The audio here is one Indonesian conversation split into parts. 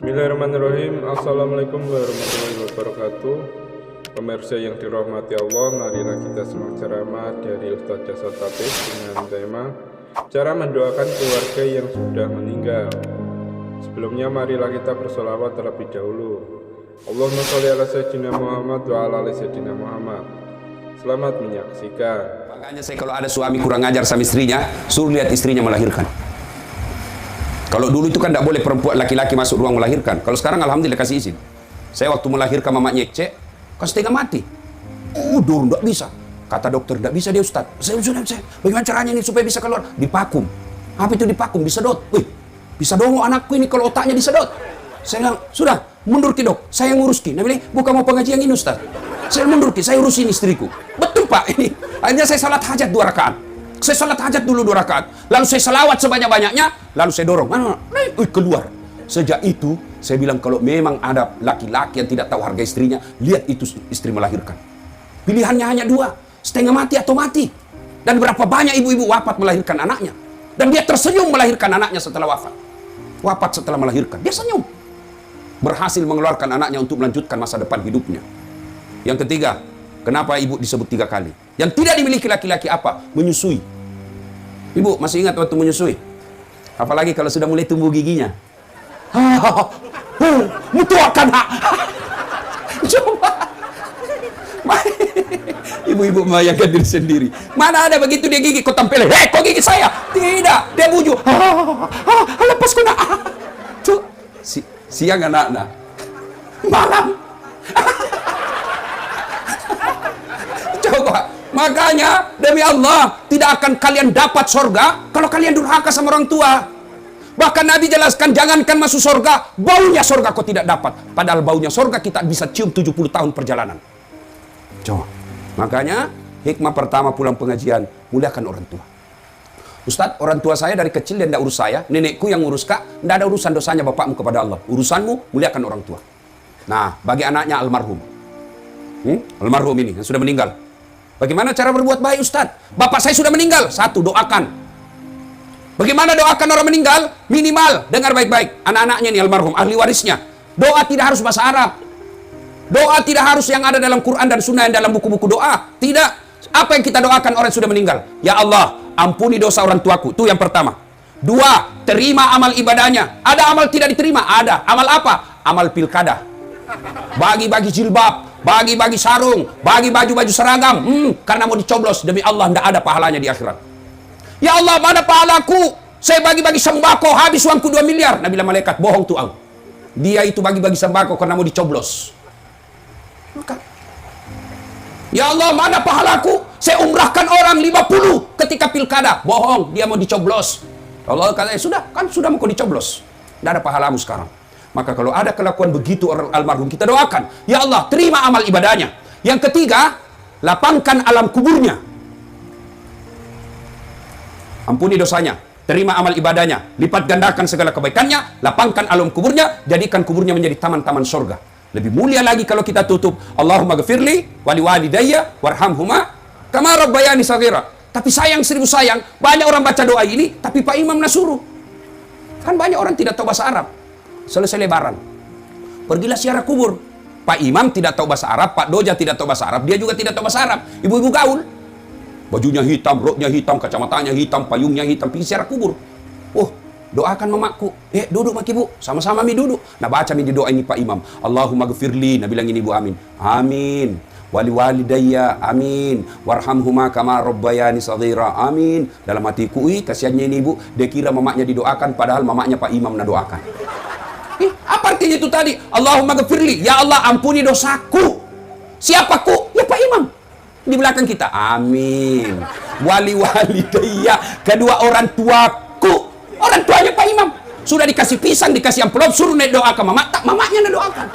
Bismillahirrahmanirrahim. Assalamualaikum warahmatullahi wabarakatuh. Pemirsa yang dirahmati Allah, marilah kita simak ceramah dari Ustaz Jasad Fatih dengan tema cara mendoakan keluarga yang sudah meninggal. Sebelumnya marilah kita bersolawat terlebih dahulu. Allahumma sholli ala sayyidina Muhammad wa ala ali sayyidina Muhammad. Selamat menyaksikan. Makanya saya kalau ada suami kurang ajar sama istrinya, suruh lihat istrinya melahirkan. Kalau dulu itu kan tidak boleh perempuan laki-laki masuk ruang melahirkan. Kalau sekarang alhamdulillah kasih izin. Saya waktu melahirkan mamanya cek, kan setengah mati. Udah tidak bisa. Kata dokter tidak bisa dia Ustaz. Saya bagaimana caranya ini supaya bisa keluar? Dipakum. Apa itu dipakum? Disedot. Wih, bisa dong anakku ini kalau otaknya disedot. Saya bilang, sudah mundur ki dok. Saya ngurus ki. Nah, bukan mau pengajian ini Ustaz. Saya mundur ki. Saya urusin istriku. Betul Pak ini. Akhirnya saya salat hajat 2 rakaat. Saya salat hajat dulu 2 rakaat. Lalu saya selawat sebanyak-banyaknya. Lalu saya dorong. Keluar. Sejak itu, saya bilang kalau memang ada laki-laki yang tidak tahu harga istrinya, lihat itu istri melahirkan. Pilihannya hanya 2. Setengah mati atau mati. Dan berapa banyak ibu-ibu wafat melahirkan anaknya. Dan dia tersenyum melahirkan anaknya setelah wafat. Wafat setelah melahirkan. Dia senyum. Berhasil mengeluarkan anaknya untuk melanjutkan masa depan hidupnya. Yang ketiga, kenapa ibu disebut 3 kali? Yang tidak dimiliki laki-laki apa? Menyusui. Ibu masih ingat waktu menyusui? Apalagi kalau sudah mulai tumbuh giginya. Mutuakan hak. Coba. Ibu-ibu membayangkan diri sendiri. Mana ada begitu dia gigi, kau tampilin. Kok gigi saya? Tidak. Dia bujuk. Lepas kena. Tuh. Siang anak-anak. Malam. Coba. Makanya demi Allah tidak akan kalian dapat surga kalau kalian durhaka sama orang tua. Bahkan Nabi jelaskan jangankan masuk surga, baunya surga kau tidak dapat. Padahal baunya surga kita bisa cium 70 tahun perjalanan. Coba. Makanya hikmah pertama pulang pengajian, muliakan orang tua. Ustadz, orang tua saya dari kecil dan tidak urus saya, nenekku yang ngurus kak, tidak ada urusan dosanya bapakmu kepada Allah. Urusanmu muliakan orang tua. Nah, bagi anaknya almarhum. Almarhum ini yang sudah meninggal. Bagaimana cara berbuat baik Ustadz? Bapak saya sudah meninggal. 1, doakan. Bagaimana doakan orang meninggal? Minimal, dengar baik-baik. Anak-anaknya ini almarhum, ahli warisnya. Doa tidak harus bahasa Arab. Doa tidak harus yang ada dalam Quran dan Sunnah yang dalam buku-buku doa. Tidak. Apa yang kita doakan orang yang sudah meninggal? Ya Allah, ampuni dosa orang tuaku. Itu yang pertama. 2, terima amal ibadahnya. Ada amal tidak diterima? Ada. Amal apa? Amal pilkada. Bagi-bagi jilbab, bagi-bagi sarung, bagi baju-baju seragam, karena mau dicoblos, demi Allah tidak ada pahalanya di akhirat. Ya Allah, mana pahalaku? Saya bagi-bagi sembako, habis uangku 2 miliar. Nabi malaikat, bohong tuh ang. Dia itu bagi-bagi sembako karena mau dicoblos. Maka, ya Allah, mana pahalaku? Saya umrahkan orang 50 ketika pilkada. Bohong, dia mau dicoblos. Allah kata, sudah, kan sudah mau dicoblos. Tidak ada pahalamu sekarang. Maka kalau ada kelakuan begitu orang almarhum, kita doakan. Ya Allah, terima amal ibadahnya. Yang ketiga, lapangkan alam kuburnya. Ampuni dosanya. Terima amal ibadahnya. Lipat gandakan segala kebaikannya. Lapangkan alam kuburnya. Jadikan kuburnya menjadi taman-taman surga. Lebih mulia lagi kalau kita tutup. Allahumma ghafirli wali walidayya warhamhuma kama rabbayani shaghira. Tapi sayang 1000 sayang. Banyak orang baca doa ini. Tapi Pak Imam nasuruh. Kan banyak orang tidak tahu bahasa Arab. Selesai lebaran, pergilah ziarah kubur. Pak Imam tidak tahu bahasa Arab, Pak Doja tidak tahu bahasa Arab, dia juga tidak tahu bahasa Arab. Ibu-ibu gaul, bajunya hitam, roknya hitam, kacamatanya hitam, payungnya hitam, pergi ziarah kubur. Doakan mamaku. Duduk mak ibu, sama-sama mi duduk. Nah baca mi di doa ini Pak Imam. Allahumma ghafirli, nah bilang ini ibu amin. Amin. Wali walidayya, amin. Warhamhuma kama rabbayani shaghira, amin. Dalam hatiku, kasihannya ini ibu, dia kira mamanya didoakan, padahal mamanya Pak Imam nak doakan. Apa artinya itu tadi? Allahumma ghafirli, ya Allah ampuni dosaku. Siapaku? Ya Pak Imam. Di belakang kita, amin. Wali walidayya, kedua orang tuaku. Orang tuanya Pak Imam. Sudah dikasih pisang, dikasih amplop, suruh naik doa ke mama, tak mamanya nak doakan.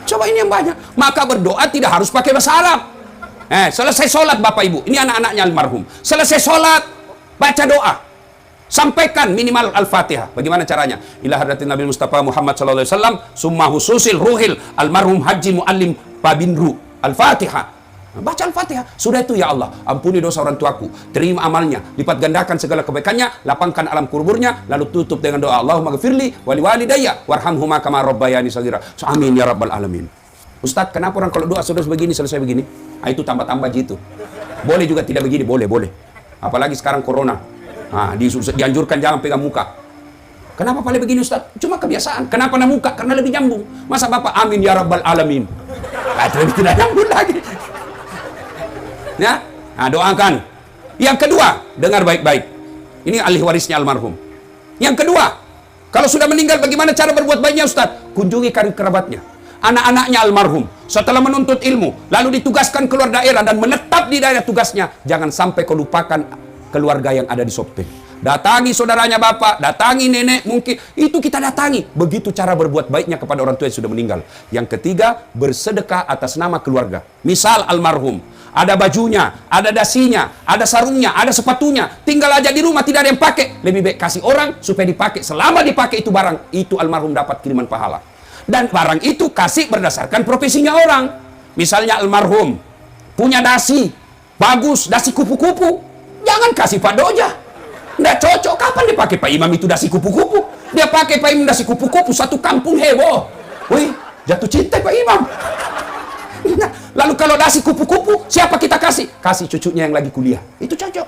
Coba ini yang banyak. Maka berdoa tidak harus pakai bahasa Arab. Selesai sholat Bapak Ibu, ini anak-anaknya almarhum. Selesai sholat, baca doa. Sampaikan minimal Al-Fatihah. Bagaimana caranya? Ila hadratin Nabi Mustafa Muhammad sallallahu alaihi wasallam, summa hususil ruhil almarhum Haji Muallim Babinru. Al-Fatihah. Baca Al-Fatihah. Sudah itu, ya Allah, ampuni dosa orang tuaku, terima amalnya, lipat gandakan segala kebaikannya, lapangkan alam kuburnya, lalu tutup dengan doa Allahumma ghfirli wali walidayya warhamhuma kama rabbayani shaghira. Amin ya rabbal alamin. Ustaz, kenapa orang kalau doa sudah begini selesai begini? Itu tambah-tambah gitu. Boleh juga tidak begini, boleh. Apalagi sekarang corona. Dianjurkan jangan pegang muka. Kenapa paling begini, Ustaz? Cuma kebiasaan. Kenapa na muka? Karena lebih nyambung. Masa Bapak amin ya rabbal alamin? Itu tidak nyambung lagi. Ya, doakan. Yang kedua, dengar baik-baik. Ini ahli warisnya almarhum. Yang kedua, kalau sudah meninggal bagaimana cara berbuat baiknya, Ustaz? Kunjungi karib kerabatnya, anak-anaknya almarhum. Setelah menuntut ilmu, lalu ditugaskan keluar daerah dan menetap di daerah tugasnya. Jangan sampai kau lupakan keluarga yang ada di Sopeng. Datangi saudaranya bapak, datangi nenek, mungkin itu kita datangi. Begitu cara berbuat baiknya kepada orang tua yang sudah meninggal. Yang ketiga, bersedekah atas nama keluarga. Misal almarhum, ada bajunya, ada dasinya, ada sarungnya, ada sepatunya, tinggal aja di rumah tidak ada yang pakai. Lebih baik kasih orang supaya dipakai. Selama dipakai itu barang, itu almarhum dapat kiriman pahala. Dan barang itu kasih berdasarkan profesinya orang. Misalnya almarhum punya dasi bagus, dasi kupu-kupu, jangan kasih Pak Doja. Nggak cocok. Kapan dipakai Pak Imam itu dasi kupu-kupu? Dia pakai Pak Imam dasi kupu-kupu, satu kampung heboh. Wih, jatuh cinta Pak Imam. Nah, lalu kalau dasi kupu-kupu, siapa kita kasih? Kasih cucunya yang lagi kuliah. Itu cocok.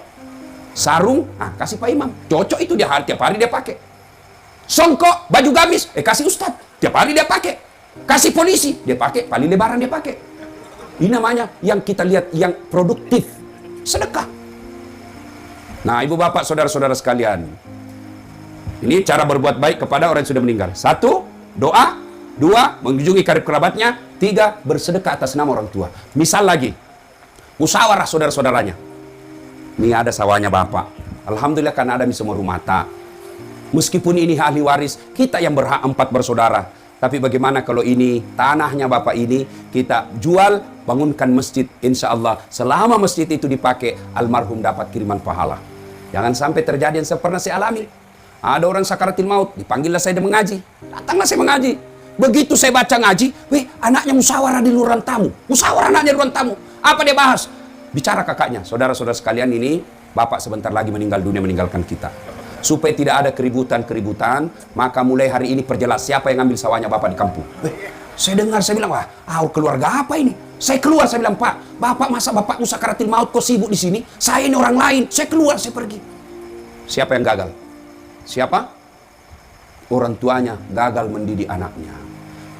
Sarung, kasih Pak Imam. Cocok itu, dia tiap hari dia pakai. Songkok, baju gamis, kasih Ustadz. Tiap hari dia pakai. Kasih polisi, dia pakai. Paling lebaran dia pakai. Ini namanya yang kita lihat yang produktif. Sedekah. Nah, ibu bapak, saudara-saudara sekalian, ini cara berbuat baik kepada orang yang sudah meninggal. 1, doa. 2, mengunjungi karib kerabatnya. 3, bersedekah atas nama orang tua. Misal lagi, musyawarah saudara-saudaranya. Ini ada sawahnya bapak. Alhamdulillah kan ada di semua rumah tak. Meskipun ini ahli waris, kita yang berhak 4 bersaudara. Tapi bagaimana kalau ini tanahnya bapak ini kita jual, bangunkan masjid, insya Allah selama masjid itu dipakai, almarhum dapat kiriman pahala. Jangan sampai terjadi yang pernah saya alami. Ada orang sakaratil maut, dipanggillah saya mengaji. Datanglah saya mengaji. Begitu saya baca ngaji, anaknya musyawarah di luar tamu. Musyawarah anaknya di luar tamu. Apa dia bahas? Bicara kakaknya. Saudara-saudara sekalian, ini bapak sebentar lagi meninggal dunia, meninggalkan kita. Supaya tidak ada keributan-keributan, maka mulai hari ini perjelas siapa yang ngambil sawahnya bapak di kampung. Saya dengar, saya bilang, wah, keluarga apa ini? Saya keluar, saya bilang, Pak, bapak masa bapak sakaratil maut kok sibuk di sini? Saya ini orang lain. Saya keluar, saya pergi. Siapa yang gagal? Siapa? Orang tuanya gagal mendidik anaknya.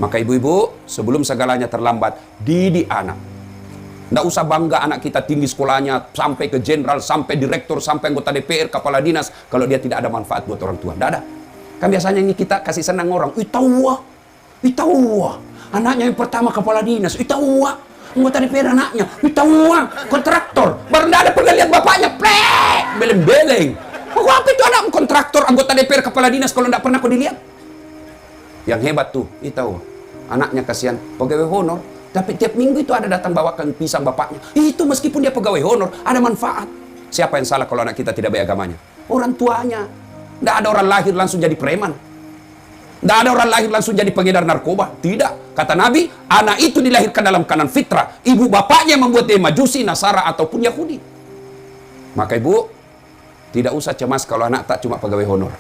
Maka ibu-ibu, sebelum segalanya terlambat, didik anak. Nggak usah bangga anak kita tinggi sekolahnya, sampai ke jenderal, sampai direktur, sampai anggota DPR, kepala dinas, kalau dia tidak ada manfaat buat orang tua. Nggak ada. Kan biasanya ini kita kasih senang orang. Itawa. Anaknya yang pertama kepala dinas. Itawa. Anggota DPR anaknya. Itawa. Kontraktor. Baru nggak ada pernah lihat bapaknya. Plek. Beleng-beleng. Apa itu anak kontraktor, anggota DPR, kepala dinas kalau nggak pernah kau dilihat? Yang hebat tuh, Itawa. Anaknya kasihan, pegawai honor. Tapi tiap minggu itu ada datang bawakan pisang bapaknya. Itu meskipun dia pegawai honor, ada manfaat. Siapa yang salah kalau anak kita tidak baik agamanya? Orang tuanya. Nggak ada orang lahir langsung jadi preman. Nggak ada orang lahir langsung jadi pengedar narkoba. Tidak. Kata Nabi, anak itu dilahirkan dalam keadaan fitrah. Ibu bapaknya membuat dia majusi, nasara, ataupun Yahudi. Maka ibu, tidak usah cemas kalau anak tak cuma pegawai honor.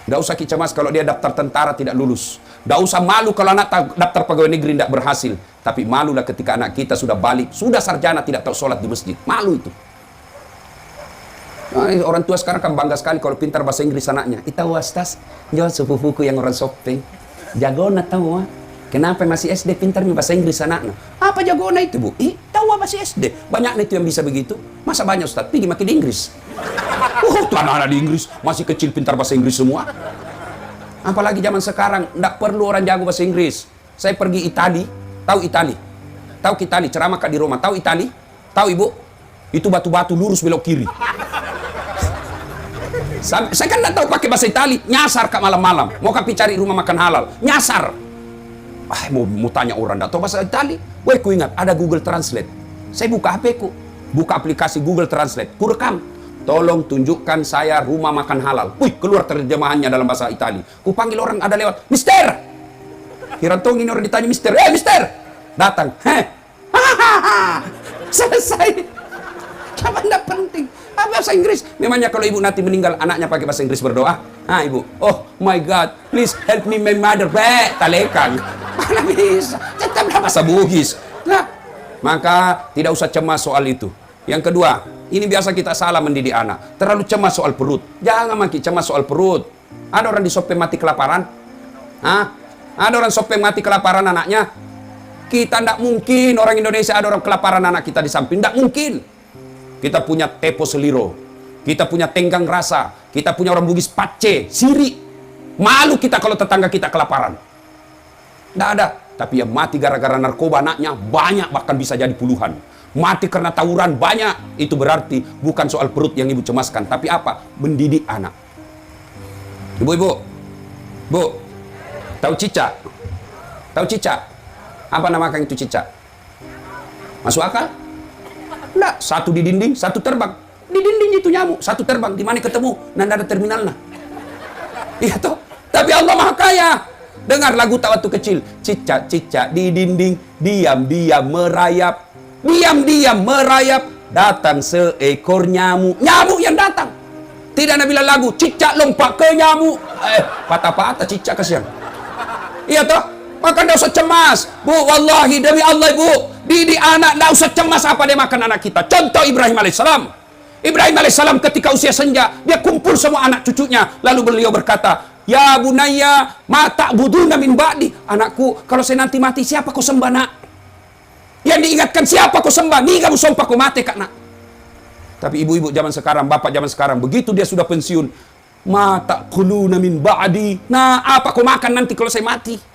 Tidak usah cemas kalau dia daftar tentara tidak lulus. Tidak usah malu kalau anak daftar pegawai negeri tidak berhasil. Tapi malulah ketika anak kita sudah balik, sudah sarjana tidak tahu sholat di masjid. Malu itu. Nah, orang tua sekarang kan bangga sekali kalau pintar bahasa Inggris anaknya. Itahu astas, jauh sepupuku yang orang Sopeng. Jagona tahu, kenapa masih SD pintar bahasa Inggris anaknya? Apa jagona itu, Bu? Tahu masih SD. Banyak itu yang bisa begitu. Masa banyak Ustaz? Pergi makin di Inggris. Tuh anak-anak di Inggris masih kecil pintar bahasa Inggris semua. Apalagi zaman sekarang, tidak perlu orang jago bahasa Inggris. Saya pergi Itali, tahu Itali? Tahu Itali, ceramah di Roma, tahu Itali? Tahu Ibu? Itu batu-batu lurus belok kiri. Saya kan tidak tahu pakai bahasa Itali, nyasar kak malam-malam. Mau kapi cari rumah makan halal, nyasar. Mau tanya orang tidak tahu bahasa Itali. Woi, ku ingat ada Google Translate. Saya buka HP ku, buka aplikasi Google Translate, ku rekam. Tolong tunjukkan saya rumah makan halal. Wih, keluar terjemahannya dalam bahasa Itali. Ku panggil orang ada lewat, Mister. Hirantong ini orang ditanya Mister. Mister. Datang. Selesai. Apa enggak penting? Bahasa Inggris. Memangnya kalau ibu nanti meninggal, anaknya pakai bahasa Inggris berdoa? Ah, ibu, oh my God, please help me my mother. Talekan. Mana bisa? Tetap bahasa Bugis. Nah, maka tidak usah cemas soal itu. Yang kedua, ini biasa kita salah mendidik anak. Terlalu cemas soal perut. Jangan makin cemas soal perut. Ada orang di Sopeng mati kelaparan? Hah? Ada orang Sopeng mati kelaparan anaknya? Kita tidak mungkin orang Indonesia ada orang kelaparan anak kita di samping. Tidak mungkin. Kita punya Tepo Seliro, kita punya Tenggang Rasa, kita punya orang Bugis Pace, Siri. Malu kita kalau tetangga kita kelaparan. Tidak ada. Tapi yang mati gara-gara narkoba anaknya banyak, bahkan bisa jadi puluhan. Mati karena tawuran banyak. Itu berarti bukan soal perut yang ibu cemaskan, tapi apa? Mendidik anak. Ibu-ibu, bu, tahu cicak? Tahu cicak? Apa namakan itu cicak? Masuk akal? Enggak, satu di dinding, satu terbang. Di dinding itu nyamuk, satu terbang. Di mana ketemu? Nanda ada terminalnya. Iya toh. Tapi Allah Maha Kaya. Dengar lagu tak waktu kecil. Cicak-cicak di dinding, diam-diam merayap. Diam-diam merayap. Datang seekor nyamuk. Nyamuk yang datang. Tidak ada bilang lagu, cicak lompat ke nyamuk. Patah-patah cicak kasihan. Iya toh. Maka tidak usah cemas. Bu, wallahi demi Allah ibu, didik anak tidak usah cemas apa dia makan anak kita. Contoh Ibrahim alaihissalam. Ibrahim alaihissalam ketika usia senja, dia kumpul semua anak cucunya. Lalu beliau berkata, ya bunayya, ma ta'buduna min ba'di. Anakku, kalau saya nanti mati, siapa kau sembah nak? Yang diingatkan siapa kau sembah? Ni kamu sumpah kau mati kak nak. Tapi ibu-ibu zaman sekarang, bapak zaman sekarang, begitu dia sudah pensiun, ma ta'kuluna min ba'di. Nah, apa kau makan nanti kalau saya mati?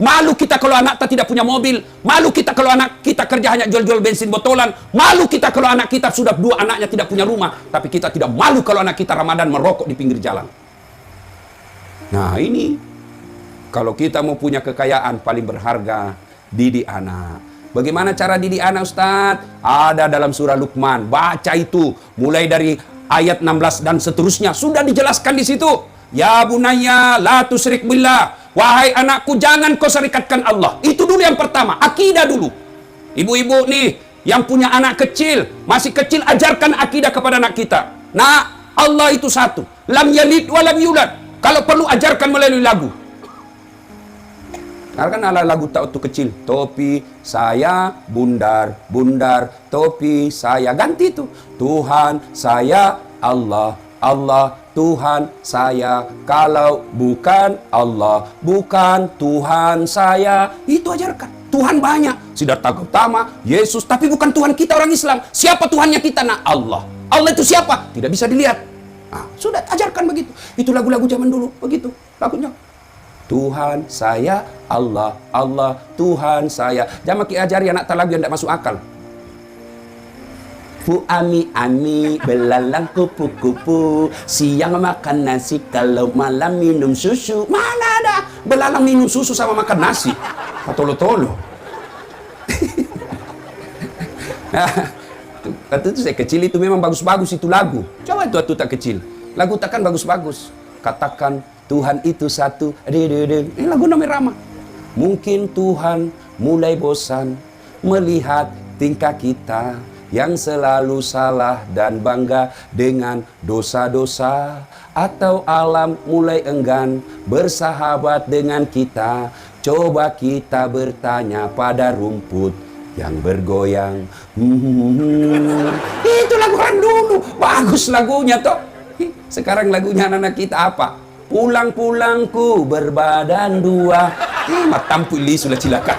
Malu kita kalau anak kita tidak punya mobil. Malu kita kalau anak kita kerja hanya jual-jual bensin botolan. Malu kita kalau anak kita sudah 2 anaknya tidak punya rumah. Tapi kita tidak malu kalau anak kita Ramadan merokok di pinggir jalan. Nah ini, kalau kita mau punya kekayaan paling berharga, didik anak. Bagaimana cara didik anak Ustadz? Ada dalam surah Luqman. Baca itu. Mulai dari ayat 16 dan seterusnya. Sudah dijelaskan di situ. Ya bunayya la tusyrik billah. Wahai anakku, jangan kau serikatkan Allah. Itu dulu yang pertama, akidah dulu. Ibu-ibu nih, yang punya anak kecil, masih kecil, ajarkan akidah kepada anak kita. Nah, Allah itu satu. Lam yalid wa lam yulad. Kalau perlu, ajarkan melalui lagu. Karena kan ada lagu tak waktu kecil. Topi saya bundar, bundar, topi saya. Ganti itu. Tuhan saya Allah, Allah Tuhan saya, kalau bukan Allah, bukan Tuhan saya. Itu ajarkan. Tuhan banyak. Siddhartha Gautama, Yesus, tapi bukan Tuhan kita orang Islam. Siapa Tuhannya kita? Nah, Allah. Allah itu siapa? Tidak bisa dilihat. Nah, sudah ajarkan begitu. Itu lagu-lagu zaman dulu, begitu lagunya. Tuhan saya, Allah, Allah, Tuhan saya. Jangan makin ajari anak tak lagu yang tidak masuk akal. Fu ami ami belalang kupu-kupu, siang makan nasi, kalau malam minum susu. Mana ada belalang minum susu sama makan nasi? Tolo-tolo. Itu saya kecil itu memang bagus-bagus itu lagu. Coba itu tak kecil. Lagu takkan bagus-bagus. Katakan Tuhan itu satu. Ini lagu namanya Rama. Mungkin Tuhan mulai bosan melihat tingkah kita yang selalu salah dan bangga dengan dosa-dosa, atau alam mulai enggan bersahabat dengan kita. Coba kita bertanya pada rumput yang bergoyang. Itu lagu orang dulu, bagus lagunya toh. Sekarang lagunya anak-anak kita apa? Pulang-pulangku berbadan dua. Matampu li sudah cilaka.